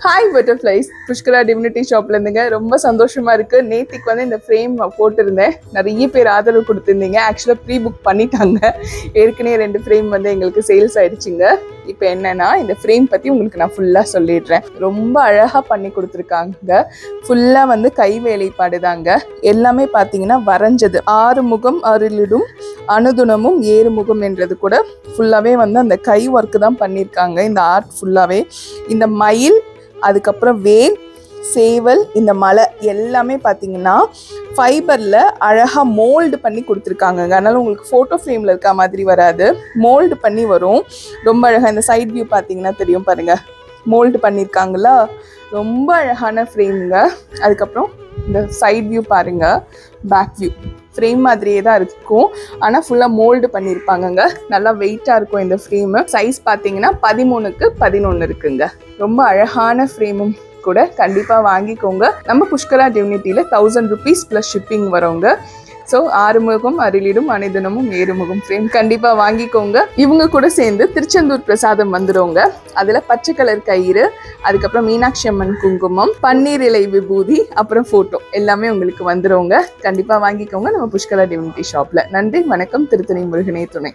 Hi butterflies, Pushkara divinity ஷாப்ல இருந்துங்க. ரொம்ப சந்தோஷமா இருக்கு. நேத்திக்கு வந்து இந்த ஃப்ரேம் போட்டிருந்தேன். நிறைய பேர் ஆதரவு கொடுத்துருந்தீங்க. ஆக்சுவலாக ப்ரீ புக் பண்ணிட்டாங்க. ஏற்கனவே 2 ஃப்ரேம் வந்து எங்களுக்கு சேல்ஸ் ஆயிடுச்சுங்க. இப்போ என்னன்னா இந்த ஃப்ரேம் பற்றி உங்களுக்கு நான் ஃபுல்லாக சொல்லிடுறேன். ரொம்ப அழகாக பண்ணி கொடுத்துருக்காங்க. ஃபுல்லாக வந்து கை வேலைப்பாடு தாங்க. எல்லாமே பார்த்தீங்கன்னா வரைஞ்சது. 6 முகம் அருளிடும் அனுதுணமும் 7 முகம் என்றது கூட ஃபுல்லாகவே வந்து அந்த கை ஒர்க்கு தான் பண்ணியிருக்காங்க. இந்த ஆர்ட் ஃபுல்லாகவே இந்த மயில், அதுக்கப்புறம் வேல், சேவல், இந்த மலை எல்லாமே பார்த்தீங்கன்னா ஃபைபரில் அழகாக மோல்டு பண்ணி கொடுத்துருக்காங்க. அதனால் உங்களுக்கு ஃபோட்டோ ஃப்ரேமில் இருக்க மாதிரி வராது, மோல்டு பண்ணி வரும். ரொம்ப அழகாக இந்த சைட் வியூ பார்த்தீங்கன்னா தெரியும் பாருங்கள், மோல்டு பண்ணியிருக்காங்களா, ரொம்ப அழகான ஃப்ரேமுங்க. அதுக்கப்புறம் இந்த சைட் வியூ பாருங்கள், பேக் வியூ ஃப்ரேம் மாதிரியே தான் இருக்கும், ஆனால் ஃபுல்லாக மோல்டு பண்ணியிருப்பாங்கங்க. நல்லா வெயிட்டாக இருக்கும் இந்த ஃப்ரேமு. சைஸ் பார்த்தீங்கன்னா 13க்கு 11 இருக்குங்க. ரொம்ப அழகான ஃப்ரேமும் கூட. கண்டிப்பாக வாங்கிக்கோங்க. நம்ம புஷ்கரா டிவினிட்டியில் 1000 rupees ப்ளஸ் ஷிப்பிங் வரோங்க. ஸோ 6 முகம் அருளிடும் அனைதினமும் 7 முகம் ஃப்ரேம் கண்டிப்பாக வாங்கிக்கோங்க. இவங்க கூட சேர்ந்து திருச்செந்தூர் பிரசாதம் வந்துடுங்க. அதில் பச்சை கலர் கயிறு, அதுக்கப்புறம் மீனாட்சி அம்மன் குங்குமம், பன்னீர் இலை விபூதி, அப்புறம் ஃபோட்டோ எல்லாமே உங்களுக்கு வந்துடுங்க. கண்டிப்பாக வாங்கிக்கோங்க நம்ம புஷ்கரா டிவினிட்டி ஷாப்பில். நன்றி, வணக்கம். திருத்தணி முருகனே துணை.